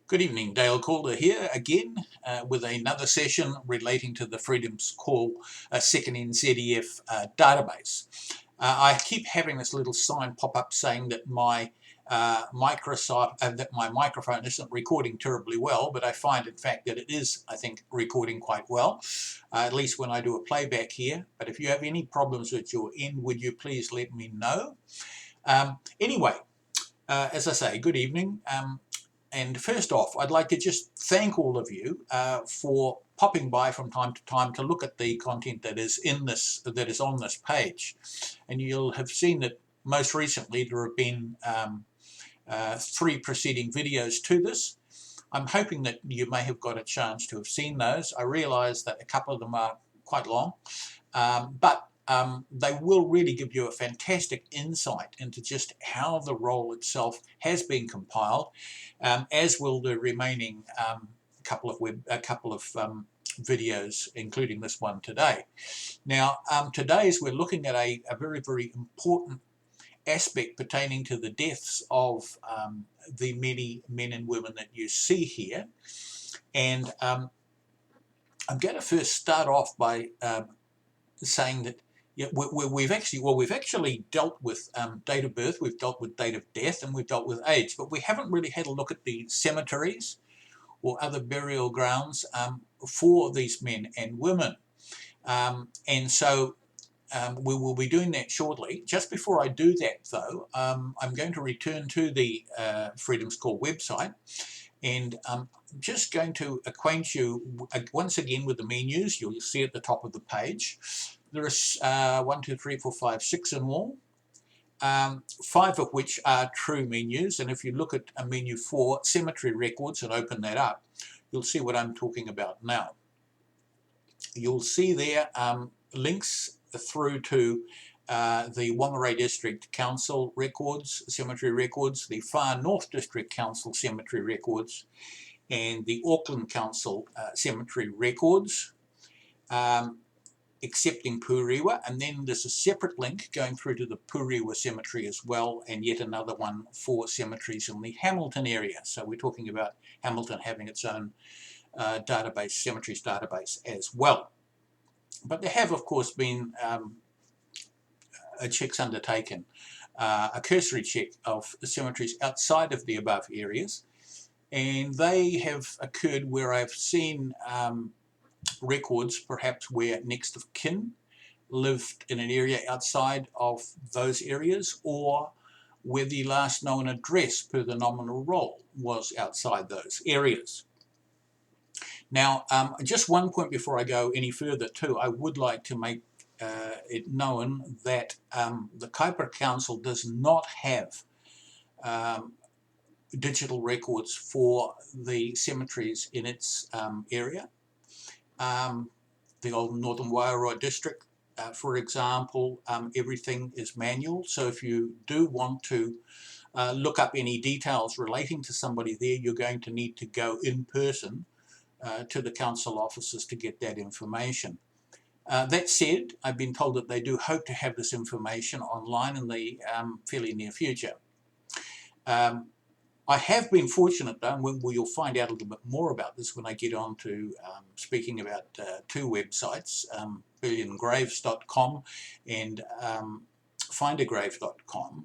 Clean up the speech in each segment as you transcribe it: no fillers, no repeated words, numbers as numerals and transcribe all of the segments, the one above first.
Good evening, Dale Calder here again with another session relating to the Freedom's Call second NZEF database. I keep having this little sign pop up saying that my microphone isn't recording terribly well, but I find in fact that it is, I think, recording quite well, at least when I do a playback here. But if you have any problems with your end, would you please let me know? Anyway, as I say, good evening. And first off, I'd like to just thank all of you for popping by from time to time to look at the content that is on this page. And you'll have seen that most recently there have been 3 preceding videos to this. I'm hoping that you may have got a chance to have seen those. I realise that a couple of them are quite long, but they will really give you a fantastic insight into just how the role itself has been compiled, as will the remaining couple of videos, including this one today. Now, today's we're looking at a very, very important aspect pertaining to the deaths of the many men and women that you see here, and I'm going to first start off by saying that we've actually dealt with date of birth, we've dealt with date of death, and we've dealt with age, but we haven't really had a look at the cemeteries or other burial grounds for these men and women. And so we will be doing that shortly. Just before I do that, though, I'm going to return to the Freedom's Call website, and I'm just going to acquaint you once again with the menus. You'll see at the top of the page. There are 1, 2, 3, 4, 5, 6 in all, 5 of which are true menus. And if you look at a menu for cemetery records and open that up, you'll see what I'm talking about now. You'll see there links through to the Whangarei District Council records, cemetery records, the Far North District Council cemetery records, and the Auckland Council cemetery records, excepting Pūrewa, and then there's a separate link going through to the Pūrewa Cemetery as well, and yet another one for cemeteries in the Hamilton area. So we're talking about Hamilton having its own database, cemeteries database as well. But there have, of course, been checks undertaken, a cursory check of the cemeteries outside of the above areas, and they have occurred where I've seen records perhaps where next of kin lived in an area outside of those areas, or where the last known address per the nominal roll was outside those areas. Now, just one point before I go any further too, I would like to make it known that the Kaipara Council does not have digital records for the cemeteries in its area. The old Northern Wairoa district, for example, everything is manual. So if you do want to look up any details relating to somebody there, you're going to need to go in person to the council offices to get that information. That said, I've been told that they do hope to have this information online in the fairly near future. I have been fortunate, though, and you'll find out a little bit more about this when I get on to speaking about 2 websites, billiongraves.com and findagrave.com.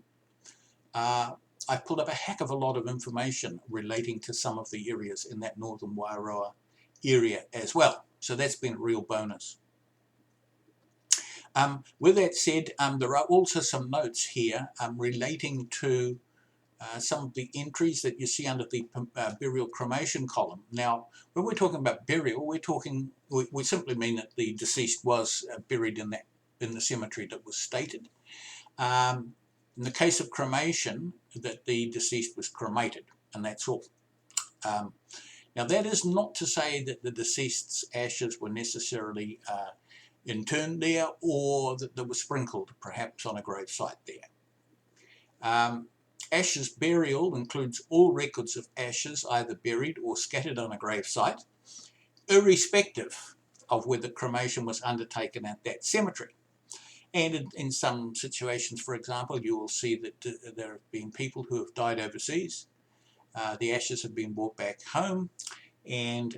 I've pulled up a heck of a lot of information relating to some of the areas in that Northern Wairoa area as well. So that's been a real bonus. With that said, there are also some notes here relating to some of the entries that you see under the burial cremation column. Now, when we're talking about burial, we simply mean that the deceased was buried in the cemetery that was stated. In the case of cremation, that the deceased was cremated, and that's all. Now, that is not to say that the deceased's ashes were necessarily interned there, or that they were sprinkled perhaps on a grave site there. Ashes burial includes all records of ashes either buried or scattered on a grave site, irrespective of whether cremation was undertaken at that cemetery. And in some situations, for example, you will see that there have been people who have died overseas, The ashes have been brought back home, and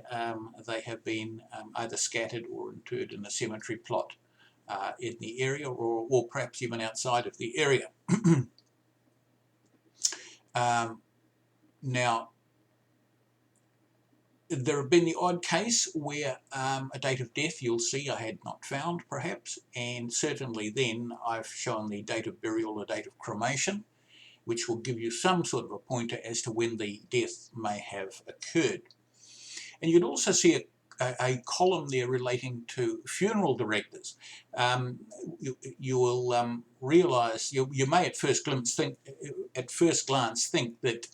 they have been either scattered or interred in a cemetery plot in the area, or perhaps even outside of the area. Now, there have been the odd case where a date of death, you'll see, I had not found perhaps, and certainly then I've shown the date of burial, the date of cremation, which will give you some sort of a pointer as to when the death may have occurred. And you'd also see a column there relating to funeral directors. You will realise, you may at first glance think that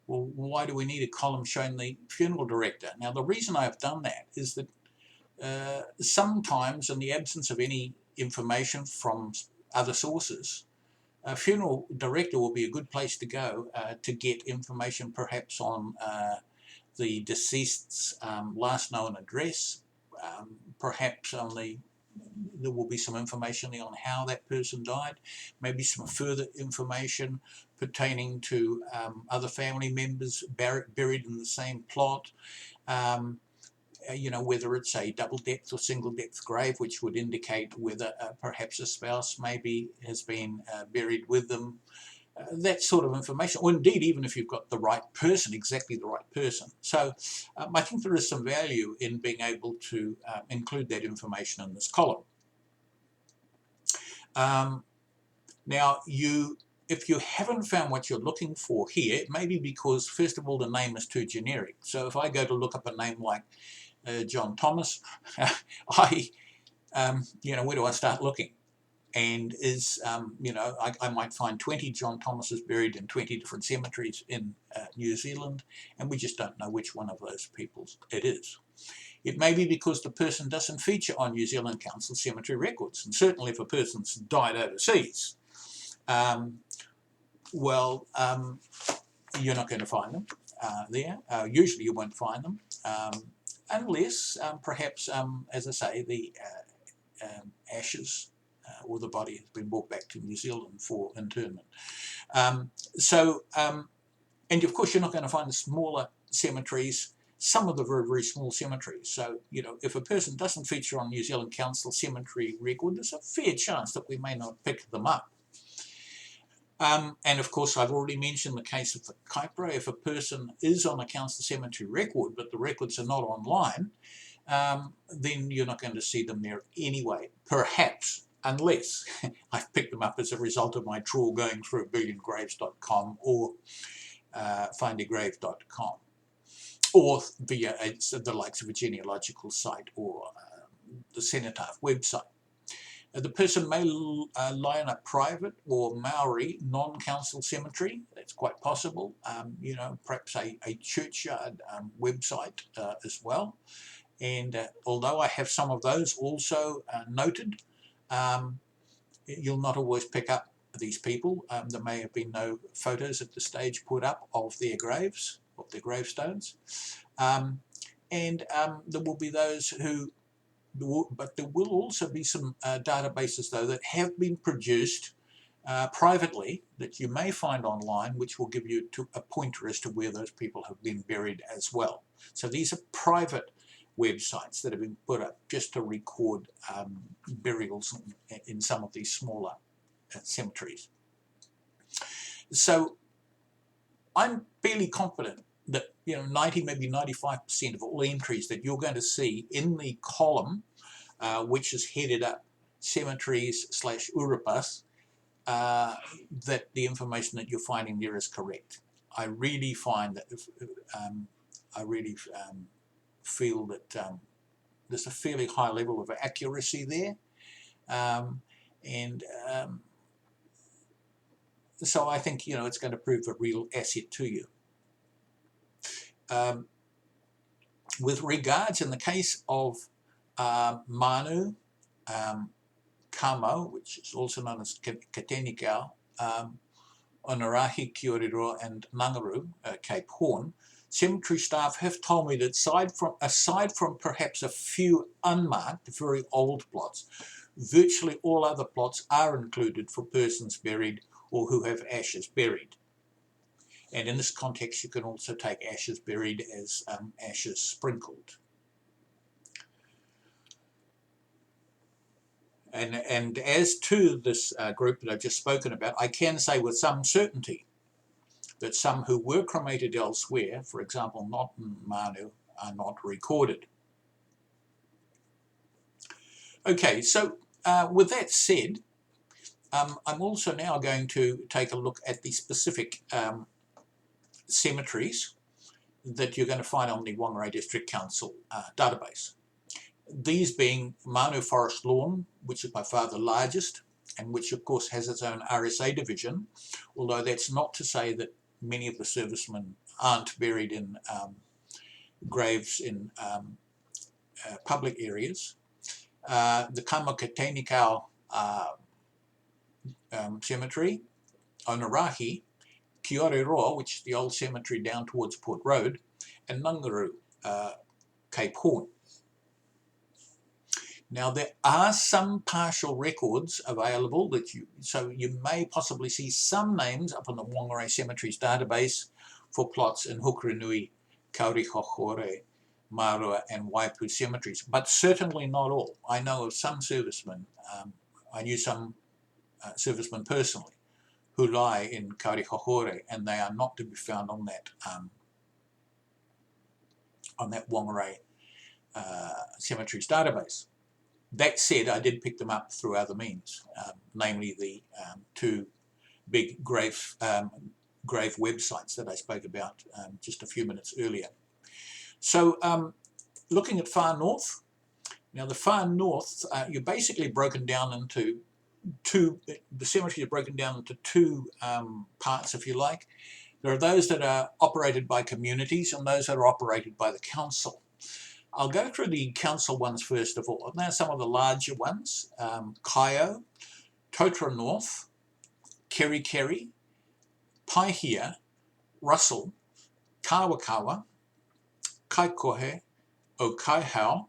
well, why do we need a column showing the funeral director? Now, the reason I've done that is that sometimes, in the absence of any information from other sources, a funeral director will be a good place to go to get information perhaps on the deceased's last known address, perhaps there will be some information there on how that person died, maybe some further information pertaining to other family members buried in the same plot, whether it's a double depth or single depth grave, which would indicate whether perhaps a spouse maybe has been buried with them. That sort of information, or indeed even if you've got the right person, exactly the right person. So I think there is some value in being able to include that information in this column. Now, if you haven't found what you're looking for here, it may be because, first of all, the name is too generic. So if I go to look up a name like John Thomas, where do I start looking? And I might find 20 John Thomases buried in 20 different cemeteries in New Zealand, and we just don't know which one of those people it is. It may be because the person doesn't feature on New Zealand Council cemetery records, and certainly if a person's died overseas, you're not going to find them there. Usually you won't find them, unless perhaps, as I say, the ashes or the body has been brought back to New Zealand for interment. And of course you're not going to find the smaller cemeteries, some of the very, very small cemeteries. So, if a person doesn't feature on New Zealand Council cemetery record, there's a fair chance that we may not pick them up. And of course, I've already mentioned the case of the Kaipara. If a person is on a council cemetery record, but the records are not online, then you're not going to see them there anyway, perhaps, unless I've picked them up as a result of my trawl going through billiongraves.com or findagrave.com, or via the likes of a genealogical site or the Cenotaph website. The person may lie in a private or Maori non-council cemetery. That's quite possible. Perhaps a churchyard website as well. And although I have some of those also noted, you'll not always pick up these people. There may have been no photos at the stage put up of their graves, of their gravestones. And there will be those who, but there will also be some databases though that have been produced privately that you may find online, which will give you a pointer as to where those people have been buried as well. So these are private websites that have been put up just to record burials in some of these smaller cemeteries. So I'm fairly confident that 90, maybe 95% of all entries that you're going to see in the column, which is headed up cemeteries / Urupas, that the information that you're finding there is correct. I really find that feel that there's a fairly high level of accuracy there, so I think it's going to prove a real asset to you. With regards, in the case of Manu, Kamo, which is also known as Katenikau, Onarahi, Kioriro and Nangaru, Cape Horn, cemetery staff have told me that aside from perhaps a few unmarked, very old plots, virtually all other plots are included for persons buried or who have ashes buried. And in this context, you can also take ashes buried as ashes sprinkled. And as to this group that I've just spoken about, I can say with some certainty that some who were cremated elsewhere, for example, not in Manu, are not recorded. Okay, so with that said, I'm also now going to take a look at the specific cemeteries that you're going to find on the Whangarei District Council database. These being Manu Forest Lawn, which is by far the largest, and which of course has its own RSA division, although that's not to say that many of the servicemen aren't buried in graves in public areas. The Kamakatenikau Cemetery, Onarahi, Kiore which is the old cemetery down towards Port Road, and Nungaru, Cape Horn. Now there are some partial records available that so you may possibly see some names up on the Whangarei Cemeteries database for plots in Hukurinui, Kaurihohore, Marua and Waipu cemeteries, but certainly not all. I know of some servicemen, I knew some servicemen personally, who lie in Kaurihohore, and they are not to be found on that Whangarei Cemeteries database. That said, I did pick them up through other means, namely the two big grave websites that I spoke about just a few minutes earlier. So looking at far north, now the far north, you're basically broken down into the cemetery is broken down into two parts, if you like. There are those that are operated by communities and those that are operated by the council. I'll go through the council ones first of all. Now some of the larger ones, Kaio, Totara North, Kerikeri, Paihia, Russell, Kawakawa, Kaikohe, Okaihau,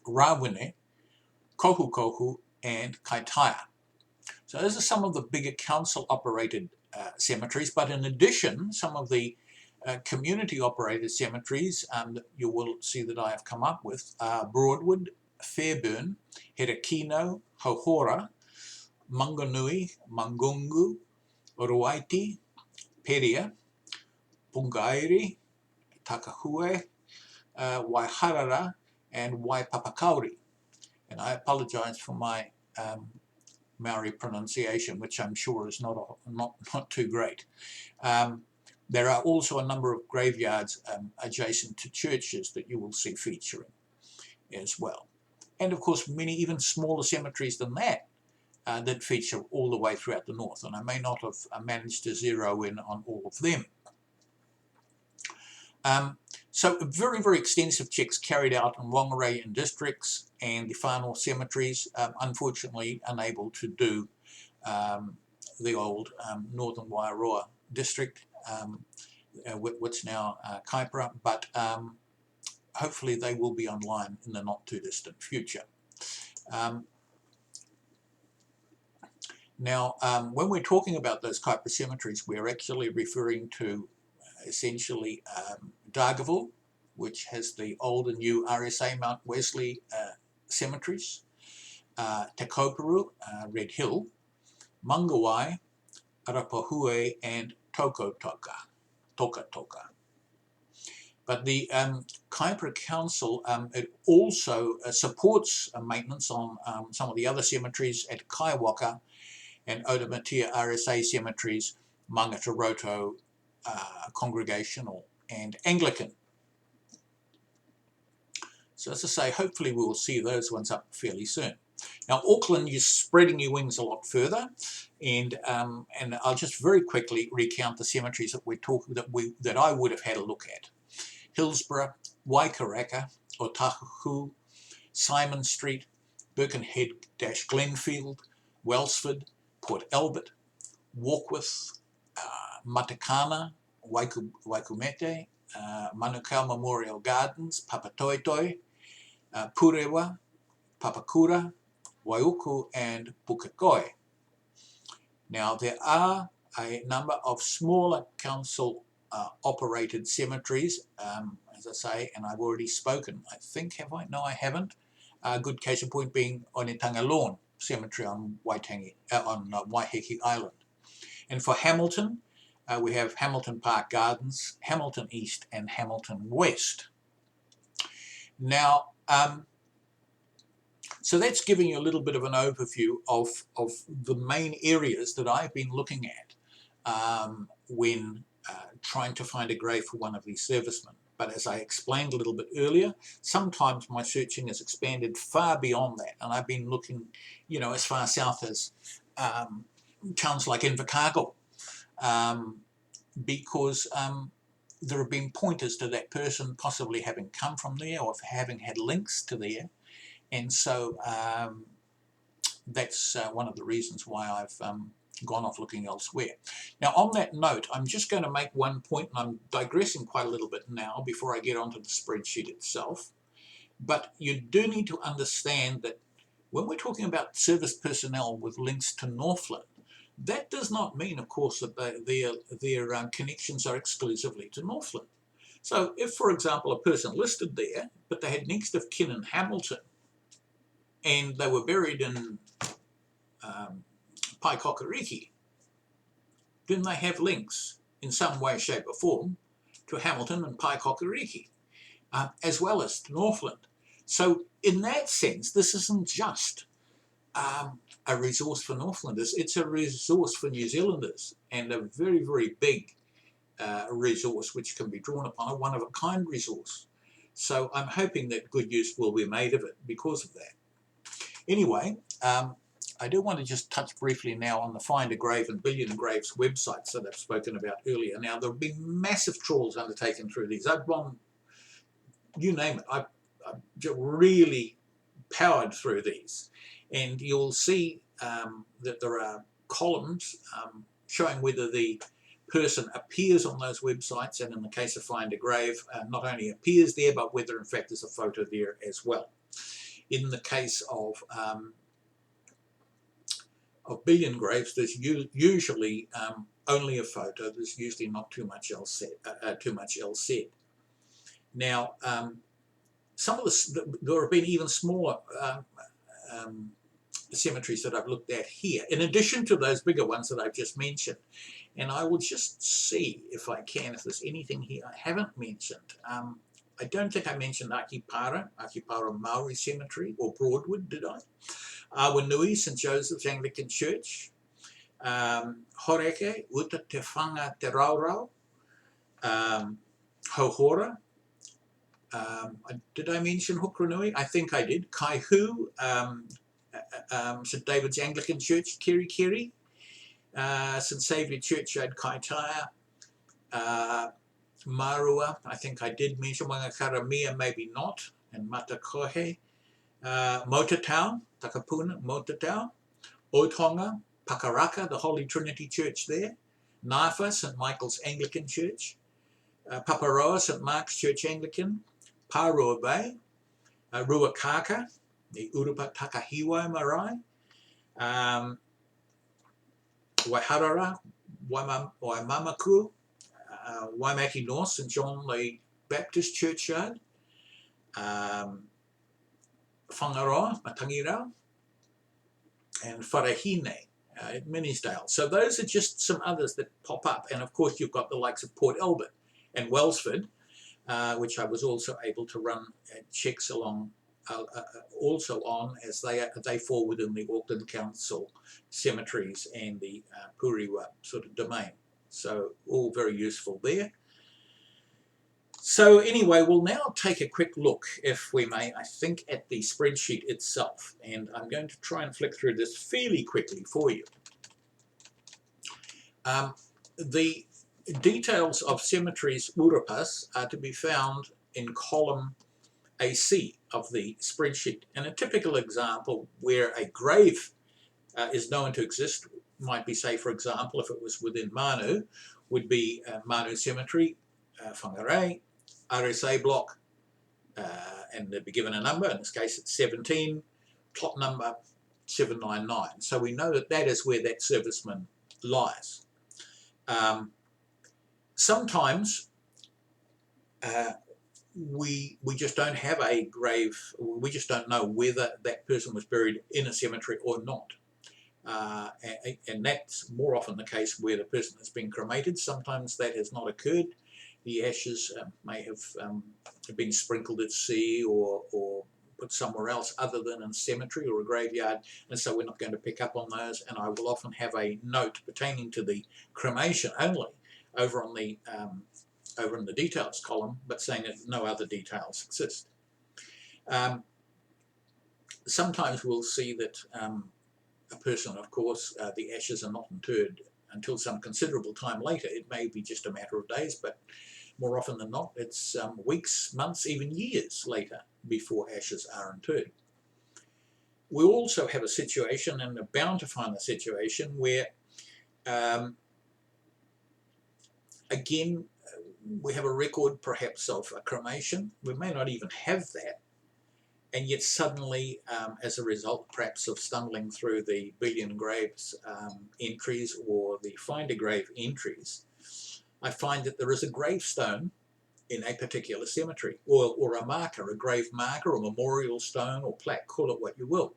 Rawene, Kohukohu, and Kaitaia. So those are some of the bigger council-operated cemeteries, but in addition, some of the community-operated cemeteries that you will see that I have come up with are Broadwood, Fairburn, Herakino, Hohora, Manganui, Mangungu, Ruaiti, Peria, Pungairi, Takahue, Waiharara, and Waipapakauri. And I apologize for my Maori pronunciation, which I'm sure is not too great. There are also a number of graveyards adjacent to churches that you will see featuring as well. And of course, many even smaller cemeteries than that that feature all the way throughout the north. And I may not have managed to zero in on all of them. So very, very extensive checks carried out in Whangarei and districts and the far north cemeteries, unfortunately unable to do the old northern Wairoa district, what's now Kaipara, but hopefully they will be online in the not too distant future. Now, when we're talking about those Kaipara cemeteries, we're actually referring to essentially Dargaville, which has the old and new RSA Mount Wesley cemeteries, Te Koparu, Red Hill, Mangawai, Arapahue, and Toka. But the Kaipara Council, it also supports maintenance on some of the other cemeteries at Kaiwaka and Odomatia RSA cemeteries, Mangataroto, Congregational and Anglican. So as I say, hopefully we will see those ones up fairly soon. Now Auckland, you're spreading your wings a lot further, and I'll just very quickly recount the cemeteries that we're talking that I would have had a look at: Hillsborough, Waikaraka, Otahuhu, Simon Street, Birkenhead-Glenfield, Wellsford, Port Albert, Warkworth, Matakana, Waikumete, Manukau Memorial Gardens, Papatoetoi, Purewa, Papakura, Waiuku, and Pukekohe. Now there are a number of smaller council operated cemeteries, as I say, and I've already spoken, I think, have I? No, I haven't. A good case in point being Onetanga Lawn Cemetery on Waiheke Island. And for Hamilton, we have Hamilton Park Gardens, Hamilton East, and Hamilton West. Now, so that's giving you a little bit of an overview of the main areas that I've been looking at when trying to find a grave for one of these servicemen. But as I explained a little bit earlier, sometimes my searching has expanded far beyond that, and I've been looking, you know, as far south as towns like Invercargill, because there have been pointers to that person possibly having come from there or having had links to there, and so that's one of the reasons why I've gone off looking elsewhere. Now, on that note, I'm just going to make one point, and I'm digressing quite a little bit now before I get onto the spreadsheet itself, but you do need to understand that when we're talking about service personnel with links to Northland, that does not mean, of course, that their connections are exclusively to Northland. So if, for example, a person listed there, but they had next of kin in Hamilton, and they were buried in Paikokariki, then they have links in some way, shape or form to Hamilton and Paikokariki, as well as to Northland. So in that sense, this isn't just a resource for Northlanders, it's a resource for New Zealanders, and a very, very big resource which can be drawn upon, a one-of-a-kind resource. So I'm hoping that good use will be made of it because of that. Anyway, I do want to just touch briefly now on the Find a Grave and Billiongraves websites that I've spoken about earlier. Now, there have been massive trawls undertaken through these. I've gone, you name it, I've just really powered through these. And you'll see that there are columns showing whether the person appears on those websites, and in the case of Find a Grave, not only appears there, but whether in fact there's a photo there as well. In the case of Billiongraves, there's usually only a photo. There's usually not too much else said. Now, some of there have been even smaller cemeteries that I've looked at here, in addition to those bigger ones that I've just mentioned. And I will just see if I can, if there's anything here I haven't mentioned. I don't think I mentioned Akipara Maori Cemetery, or Broadwood, did I? Awanui, St. Joseph's Anglican Church, Horeke, Uta Te Whanga Te Raurau, Hohora. Did I mention Hukranui? I think I did. Kaihu, St. David's Anglican Church, Kerikeri, St. Saviour Churchyard, Kaitaia, Marua, I think I did mention. Wangakaramia, maybe not, and Matakohe, Motortown, Takapuna, Motortown, Otonga, Pakaraka, the Holy Trinity Church there, Nafa, St. Michael's Anglican Church, Paparoa, St. Mark's Church Anglican, Parua Bay, Ruakaka, the Urupa Takahiwa Marae, Waiharara, Waimamaku, Waimaki North, St. John the Baptist Churchyard, Whangaroa, Matangirau, and Wharahine at Minisdale. So those are just some others that pop up. And of course, you've got the likes of Port Albert and Wellsford, which I was also able to run checks along also on, as they fall within the Auckland Council cemeteries and the Puriwa sort of domain. So all very useful there. So anyway, we'll now take a quick look, if we may, I think, at the spreadsheet itself. And I'm going to try and flick through this fairly quickly for you. The details of cemeteries Urupas are to be found in column AC of the spreadsheet. And a typical example where a grave is known to exist might be, say, for example, if it was within Manu, would be Manu Cemetery, Whangarei, RSA block, and they'd be given a number. In this case, it's 17, plot number 799. So we know that that is where that serviceman lies. Sometimes we just don't have a grave. We just don't know whether that person was buried in a cemetery or not. And that's more often the case where the person has been cremated. Sometimes that has not occurred. The ashes may have been sprinkled at sea or put somewhere else other than in a cemetery or a graveyard, and so we're not going to pick up on those. And I will often have a note pertaining to the cremation only over on the over in the details column, but saying that no other details exist. Sometimes we'll see that a person, of course, the ashes are not interred until some considerable time later. It may be just a matter of days, but more often than not, it's weeks, months, even years later before ashes are interred. We also have a situation, and are bound to find a situation, where again, we have a record perhaps of a cremation. We may not even have that, and yet suddenly, as a result perhaps of stumbling through the Billiongraves entries or the Find a Grave entries, I find that there is a gravestone in a particular cemetery, or a marker, a grave marker, or memorial stone, or plaque, call it what you will.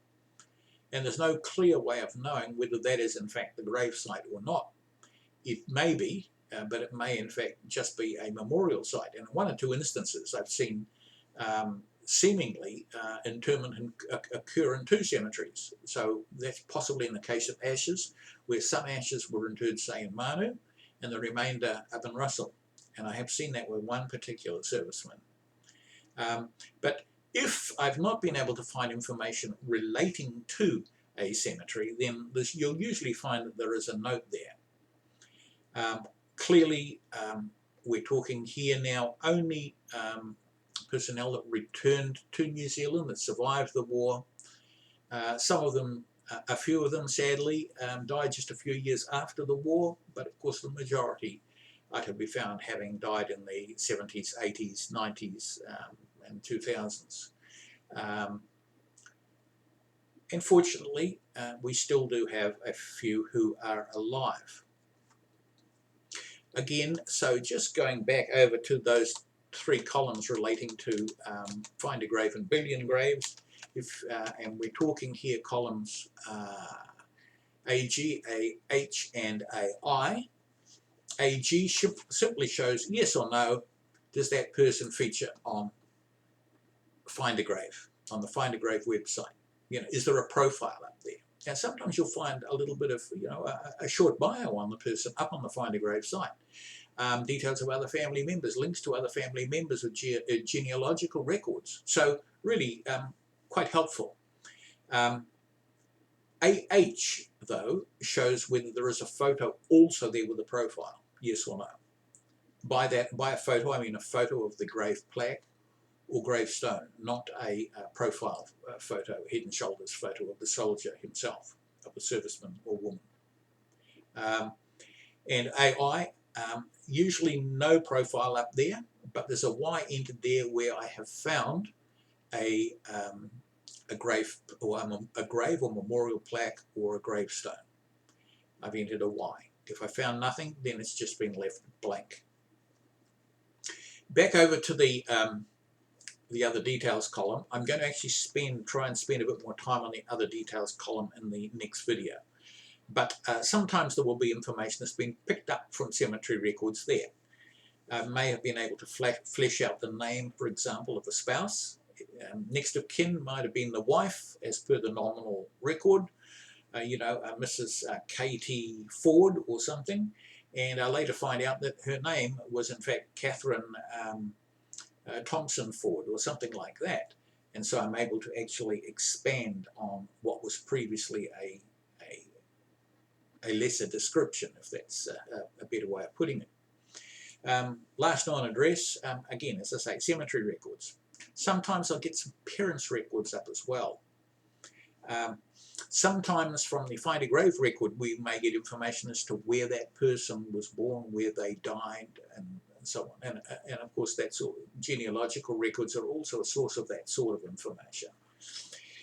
And there's no clear way of knowing whether that is in fact the grave site or not. It may be, but it may in fact just be a memorial site. And in one or two instances I've seen seemingly interment occur in two cemeteries. So that's possibly in the case of ashes, where some ashes were interred, say, in Manu, and the remainder up in Russell. And I have seen that with one particular serviceman. But if I've not been able to find information relating to a cemetery, then you'll usually find that there is a note there. Clearly, we're talking here now only personnel that returned to New Zealand, that survived the war. Some of them, a few of them sadly, died just a few years after the war, but of course the majority are to be found having died in the 70s, 80s, 90s and 2000s. Unfortunately, we still do have a few who are alive. Again, so just going back over to those three columns relating to Find a Grave and Billiongraves, and we're talking here columns AG, AH and AI. AG simply shows yes or no, does that person feature on Find a Grave, on the Find a Grave website? Is there a profile up there? And sometimes you'll find a little bit of, a short bio on the person up on the Find a Grave site. Details of other family members, links to other family members with genealogical records. So really quite helpful. AH, though, shows whether there is a photo also there with a profile, yes or no. By a photo, I mean a photo of the grave plaque or gravestone, not a profile photo, head and shoulders photo of the soldier himself, of the serviceman or woman. And AI, usually no profile up there, but there's a Y entered there where I have found a grave or memorial plaque or a gravestone. I've entered a Y. If I found nothing, then it's just been left blank. Back over to the other details column. I'm going to actually try and spend a bit more time on the other details column in the next video. But sometimes there will be information that's been picked up from cemetery records there. May have been able to flesh out the name, for example, of the spouse. Next of kin might have been the wife, as per the nominal record, Mrs. Katie Ford or something. And I later find out that her name was in fact Catherine Thompson Ford or something like that. And so I'm able to actually expand on what was previously a lesser description, if that's a better way of putting it. Last known address, again, as I say, cemetery records. Sometimes I'll get some parents' records up as well. Sometimes from the Find a Grave record we may get information as to where that person was born, where they died, and so on. And of course that's all. Genealogical records are also a source of that sort of information.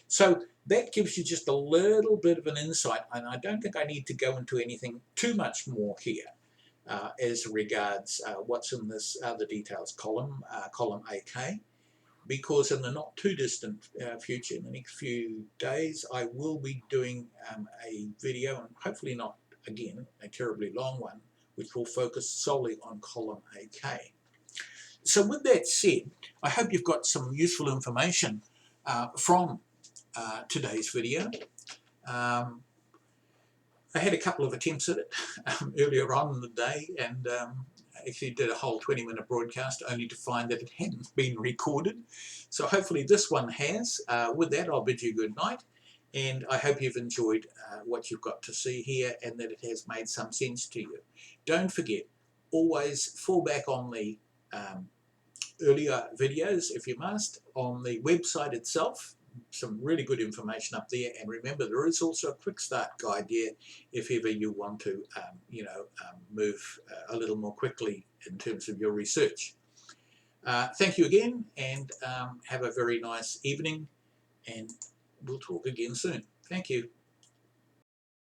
So that gives you just a little bit of an insight, and I don't think I need to go into anything too much more here. as regards what's in this other details column, column AK, because in the not too distant future, in the next few days, I will be doing a video, and hopefully not, again, a terribly long one, which will focus solely on column AK. So with that said, I hope you've got some useful information from today's video. I had a couple of attempts at it earlier on in the day, and actually did a whole 20-minute broadcast only to find that it hadn't been recorded. So hopefully this one has. With that, I'll bid you good night, and I hope you've enjoyed what you've got to see here and that it has made some sense to you. Don't forget, always fall back on the earlier videos if you must, on the website itself. Some really good information up there, and remember there is also a quick start guide there if ever you want to move a little more quickly in terms of your research. Thank you again, and have a very nice evening, and we'll talk again soon. Thank you.